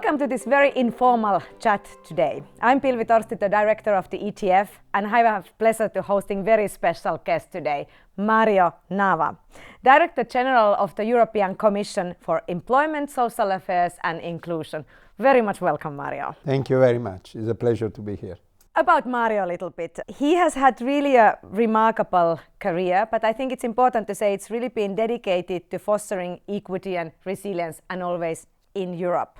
Welcome to this very informal chat today. I'm Pilvi Torsti, the director of the ETF, and I have the pleasure to hosting very special guest today, Mario Nava, Director General of the European Commission for Employment, Social Affairs and Inclusion. Very much welcome, Mario. Thank you very much. It's a pleasure to be here. About Mario a little bit. He has had really a remarkable career, but I think it's important to say it's really been dedicated to fostering equity and resilience, and always in Europe.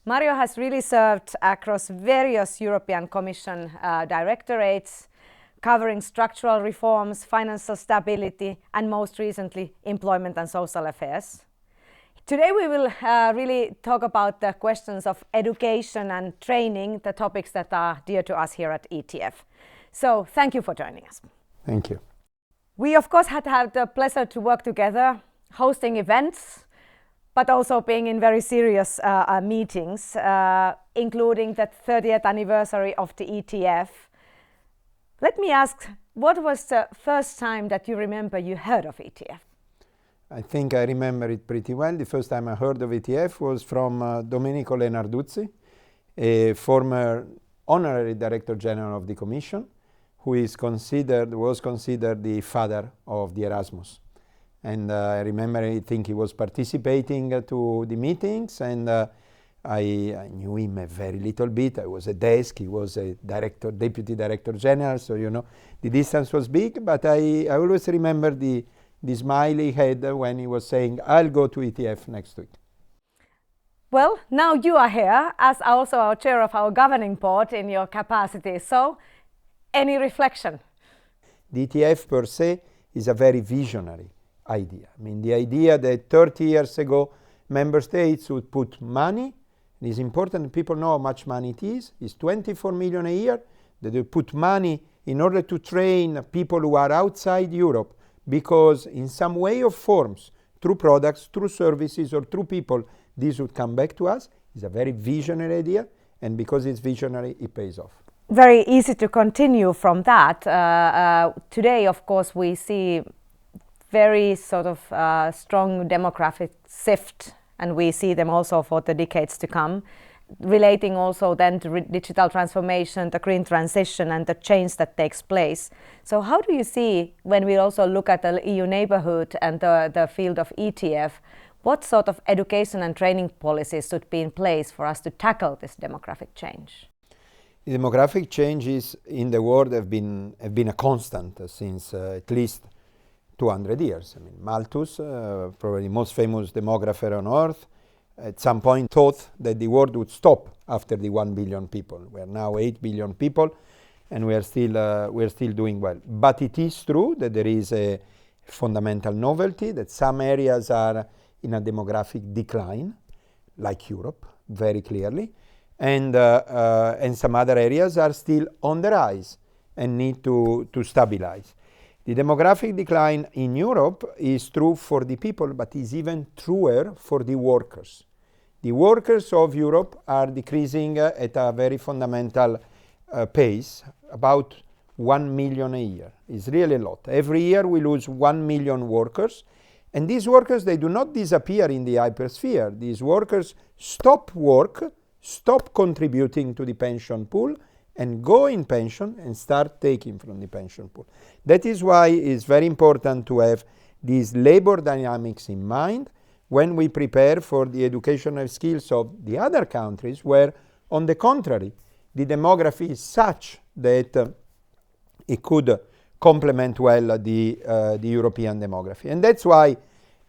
Mario has really served across various European Commission directorates, covering structural reforms, financial stability, and most recently, employment and social affairs. Today we will really talk about the questions of education and training, the topics that are dear to us here at ETF. So thank you for joining us. Thank you. We of course had the pleasure to work together, hosting events, but also being in very serious meetings, including the 30th anniversary of the ETF. Let me ask, what was the first time that you remember you heard of ETF? I think I remember it pretty well. The first time I heard of ETF was from Domenico Lenarduzzi, a former honorary Director General of the Commission, who was considered the father of the Erasmus. And I remember, I think he was participating to the meetings, and I knew him a very little bit. I was a desk, he was a Deputy Director General, so you know, the distance was big, but I always remember the smile he had when he was saying, I'll go to ETF next week. Well, now you are here as also our chair of our governing board in your capacity. So, any reflection? The ETF per se is a very visionary idea. I mean, the idea that 30 years ago member states would put money, it is important that people know how much money it is. It's 24 million a year, that they put money in order to train people who are outside Europe, because in some way or forms, through products, through services, or through people, this would come back to us. It's a very visionary idea, and because it's visionary, it pays off. Very easy to continue from that. Today, of course, we see very sort of strong demographic shift, and we see them also for the decades to come, relating also then to digital transformation, the green transition, and the change that takes place. So how do you see, when we also look at the EU neighborhood and the field of ETF, what sort of education and training policies should be in place for us to tackle this demographic change? The demographic changes in the world have been a constant since at least 200 years. I mean, Malthus, probably the most famous demographer on earth, at some point thought that the world would stop after the 1 billion people. We are now 8 billion people, and we are still doing well. But it is true that there is a fundamental novelty, that some areas are in a demographic decline, like Europe, very clearly, and some other areas are still on the rise and need to stabilize. The demographic decline in Europe is true for the people, but is even truer for the workers. The workers of Europe are decreasing at a very fundamental pace, about 1 million a year. It's really a lot. Every year we lose 1 million workers, and these workers, they do not disappear in the hypersphere. These workers stop work, stop contributing to the pension pool, and go in pension and start taking from the pension pool. That is why it's very important to have these labor dynamics in mind when we prepare for the educational skills of the other countries, where, on the contrary, the demography is such that it could complement well the European demography. And that's why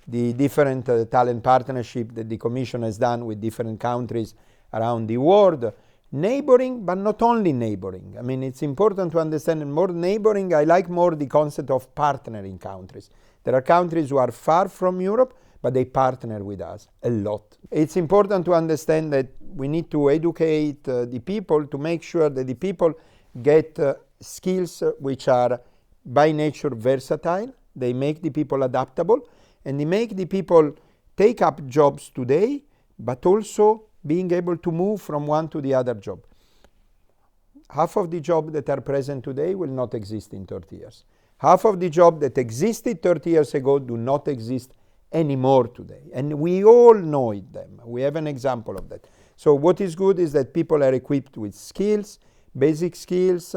the different talent partnership that the Commission has done with different countries around the world, neighboring, but not only neighboring. I mean, it's important to understand more neighboring. I like more the concept of partnering countries. There are countries who are far from Europe, but they partner with us a lot. It's important to understand that we need to educate the people to make sure that the people get skills which are by nature versatile. They make the people adaptable, and they make the people take up jobs today, but also being able to move from one to the other job. Half of the jobs that are present today will not exist in 30 years. Half of the jobs that existed 30 years ago do not exist anymore today. And we all know them. We have an example of that. So what is good is that people are equipped with skills, basic skills,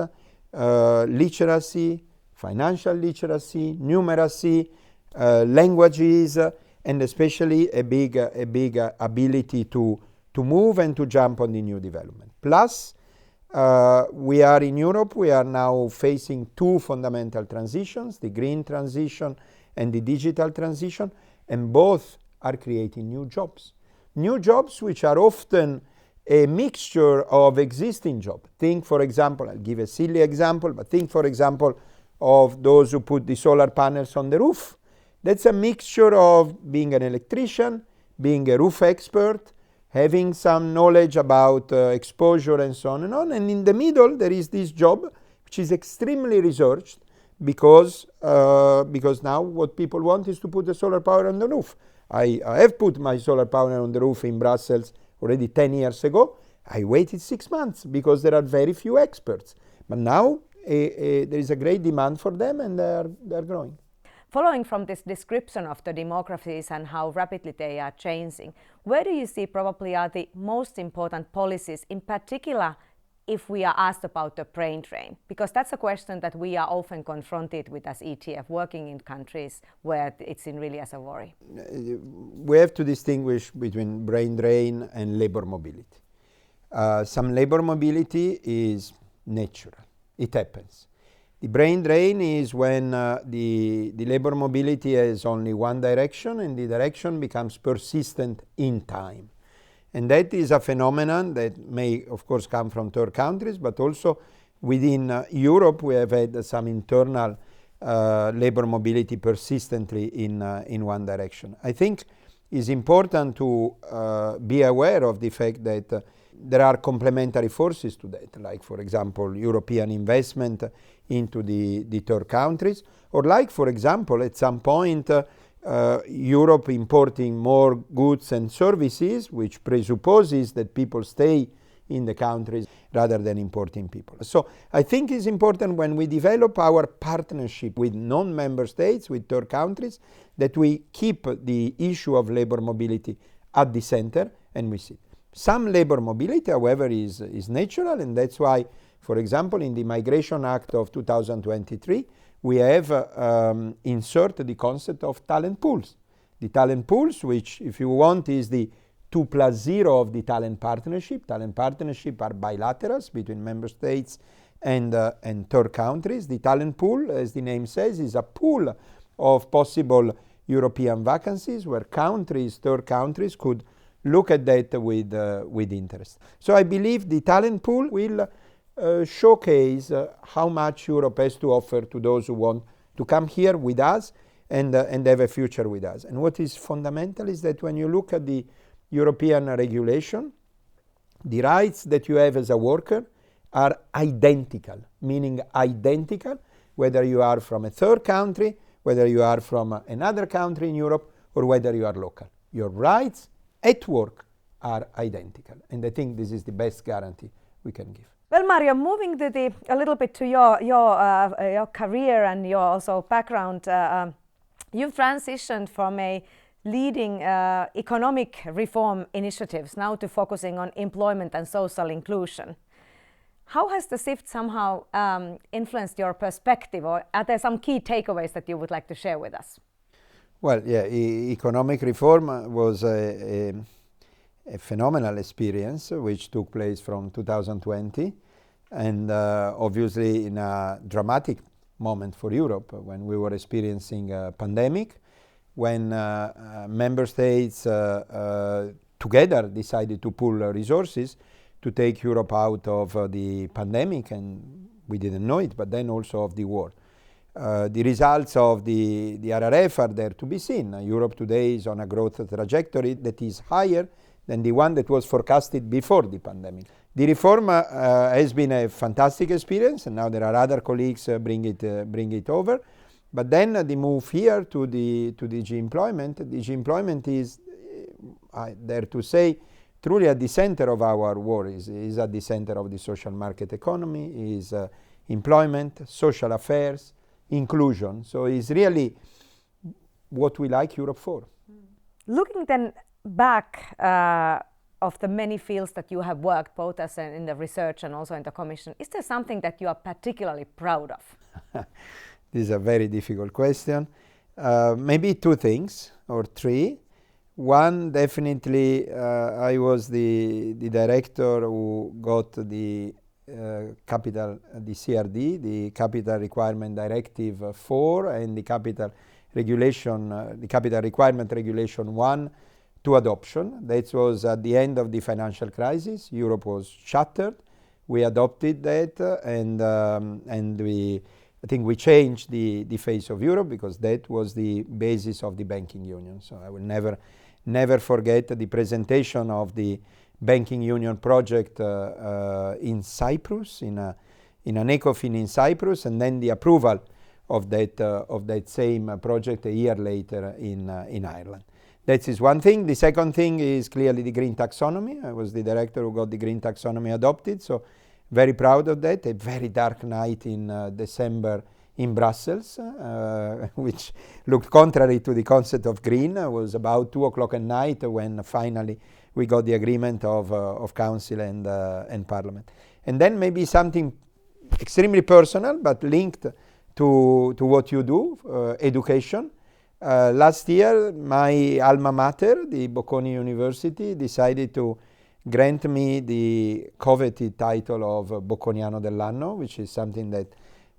literacy, financial literacy, numeracy, languages, and especially a big ability to move and to jump on the new development. Plus, we are in Europe, we are now facing two fundamental transitions, the green transition and the digital transition, and both are creating new jobs. New jobs which are often a mixture of existing jobs. Think, for example, I'll give a silly example, but think, for example, of those who put the solar panels on the roof. That's a mixture of being an electrician, being a roof expert, having some knowledge about exposure and so on and on. And in the middle, there is this job, which is extremely researched, because now what people want is to put the solar power on the roof. I have put my solar power on the roof in Brussels already 10 years ago. I waited 6 months because there are very few experts. But now there is a great demand for them, and they're growing. Following from this description of the demographies and how rapidly they are changing, where do you see probably are the most important policies, in particular if we are asked about the brain drain? Because that's a question that we are often confronted with as ETF, working in countries where it's in really as a worry. We have to distinguish between brain drain and labor mobility. Some labor mobility is natural. It happens. The brain drain is when the labor mobility has only one direction, and the direction becomes persistent in time. And that is a phenomenon that may, of course, come from third countries, but also within Europe we have had some internal labor mobility persistently in one direction. I think it's important to be aware of the fact that there are complementary forces to that, like, for example, European investment into the third countries, or like, for example, at some point, Europe importing more goods and services, which presupposes that people stay in the countries rather than importing people. So I think it's important when we develop our partnership with non-member states, with third countries, that we keep the issue of labor mobility at the center, and we see. Some labor mobility, however, is natural, and that's why, for example, in the Migration Act of 2023, we have inserted the concept of talent pools. The talent pools, which, if you want, is the 2+0 of the talent partnership. Talent partnership are bilaterals between member states and third countries. The talent pool, as the name says, is a pool of possible European vacancies where third countries could look at that with interest. So I believe the talent pool will showcase how much Europe has to offer to those who want to come here with us and have a future with us. And what is fundamental is that when you look at the European regulation, the rights that you have as a worker are identical, meaning identical, whether you are from a third country, whether you are from another country in Europe, or whether you are local. Your rights at work are identical, and I think this is the best guarantee we can give. Well, Mario, moving to a little bit to your career and your also background, you've transitioned from a leading economic reform initiatives now to focusing on employment and social inclusion. How has the shift somehow influenced your perspective, or are there some key takeaways that you would like to share with us? Well, yeah, economic reform was a phenomenal experience which took place from 2020, and obviously in a dramatic moment for Europe when we were experiencing a pandemic, when member states together decided to pool resources to take Europe out of the pandemic, and we didn't know it, but then also of the war. The results of the RRF are there to be seen. Europe today is on a growth trajectory that is higher than the one that was forecasted before the pandemic. The reform has been a fantastic experience, and now there are other colleagues bring it over. But then the move here to the DG Employment. DG Employment is, I dare to say, truly at the center of our work. Is at the center of the social market economy, is employment, social affairs, inclusion. So it's really what we like Europe for. Looking then back of the many fields that you have worked, both as in the research and also in the Commission, is there something that you are particularly proud of? This is a very difficult question. Maybe two things or three. One, definitely, I was the director who got the capital, the CRD, the Capital Requirement Directive 4, and the Capital Regulation, the Capital Requirement Regulation 1 to adoption. That was at the end of the financial crisis. Europe was shattered. We adopted that, and I think we changed the face of Europe, because that was the basis of the banking union. So I will never forget the presentation of the banking union project in Cyprus, in an ECOFIN in Cyprus, and then the approval of that same project a year later in Ireland. That is one thing. The second thing is clearly the green taxonomy. I was the director who got the green taxonomy adopted, so very proud of that. A very dark night in December in Brussels, which looked contrary to the concept of green. It was about 2 o'clock at night when finally we got the agreement of Council and Parliament. And then maybe something extremely personal, but linked to what you do, education. Last year, my alma mater, the Bocconi University, decided to grant me the coveted title of Bocconiano dell'anno, which is something that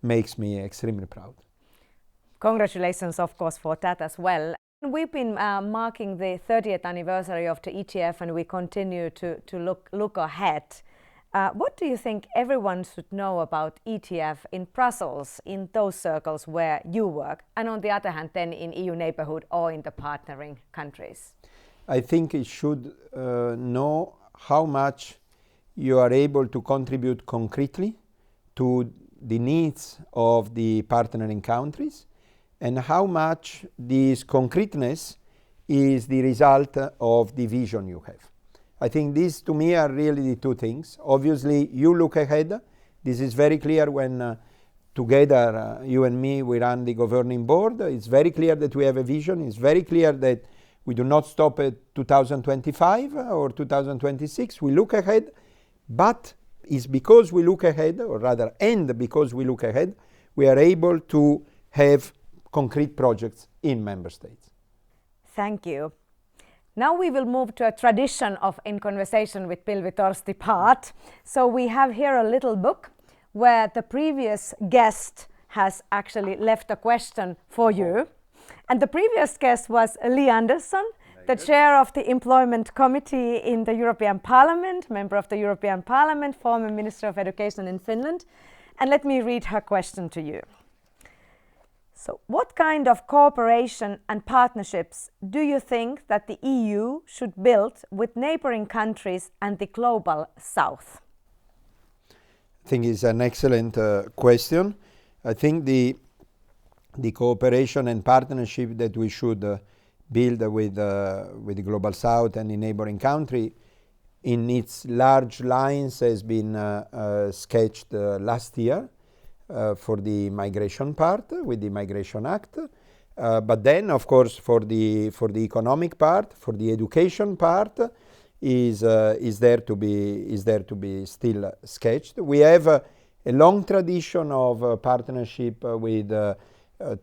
makes me extremely proud. Congratulations, of course, for that as well. We've been marking the 30th anniversary of the ETF, and we continue to look ahead. What do you think everyone should know about ETF in Brussels, in those circles where you work, and on the other hand then in EU neighborhood or in the partnering countries? I think it should know how much you are able to contribute concretely to the needs of the partnering countries, and how much this concreteness is the result of the vision you have. I think these to me are really the two things. Obviously, you look ahead. This is very clear when together, you and me, we run the governing board. It's very clear that we have a vision. It's very clear that we do not stop at 2025 or 2026. We look ahead, but it's because we look ahead, or rather, and because we look ahead, we are able to have concrete projects in member states. Thank you. Now we will move to a tradition of In Conversation with Pilvi Torsti part. So we have here a little book where the previous guest has actually left a question for you. And the previous guest was Li Andersson, the chair of the Employment Committee in the European Parliament, member of the European Parliament, former Minister of Education in Finland. And let me read her question to you. So, what kind of cooperation and partnerships do you think that the EU should build with neighboring countries and the global south? I think it's an excellent question. I think the cooperation and partnership that we should build with the global south and the neighboring country in its large lines has been sketched last year. For the migration part with the Migration Act, but then of course for the economic part, for the education part, is there to be still sketched. We have a long tradition of partnership with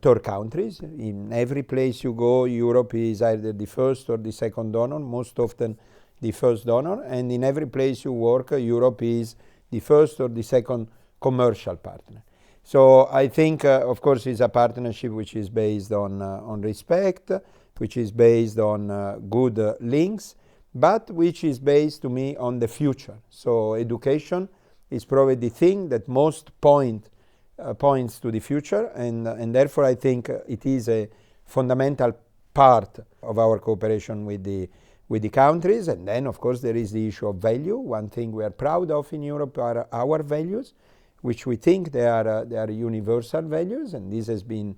third countries. In every place you go, Europe is either the first or the second donor, most often the first donor, and in every place you work, Europe is the first or the second commercial partner. So I think, of course, it's a partnership which is based on respect, which is based on good links, but which is based, to me, on the future. So education is probably the thing that most points to the future, and therefore I think it is a fundamental part of our cooperation with the countries. And then, of course, there is the issue of value. One thing we are proud of in Europe are our values, which we think they are universal values, and this has been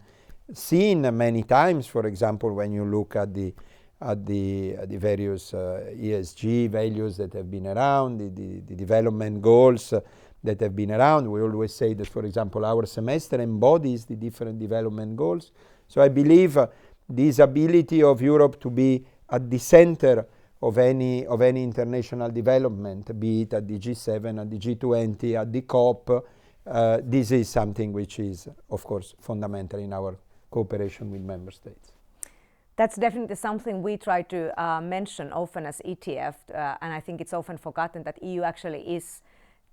seen many times. For example, when you look at the various ESG values that have been around, the development goals that have been around, we always say that, for example, our semester embodies the different development goals. So I believe this ability of Europe to be at the center of any international development, be it at the G7, at the G20, at the COP. This is something which is, of course, fundamental in our cooperation with member states. That's definitely something we try to mention often as ETF, and I think it's often forgotten that EU actually is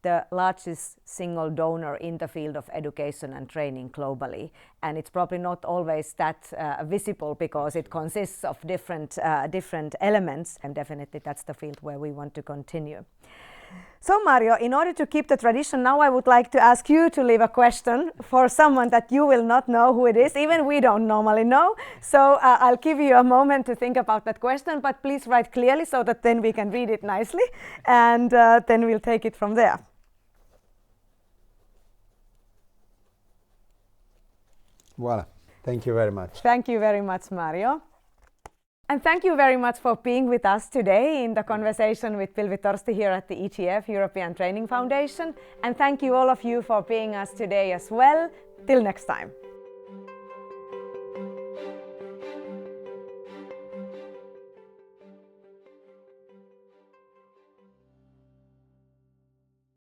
the largest single donor in the field of education and training globally. And it's probably not always that visible because it consists of different elements, and definitely that's the field where we want to continue. So Mario, in order to keep the tradition, now I would like to ask you to leave a question for someone that you will not know who it is, even we don't normally know. So I'll give you a moment to think about that question, but please write clearly so that then we can read it nicely, and then we'll take it from there. Voila. Thank you very much. Thank you very much, Mario. And thank you very much for being with us today in the conversation with Pilvi Torsti here at the ETF, European Training Foundation. And thank you all of you for being us today as well. Till next time.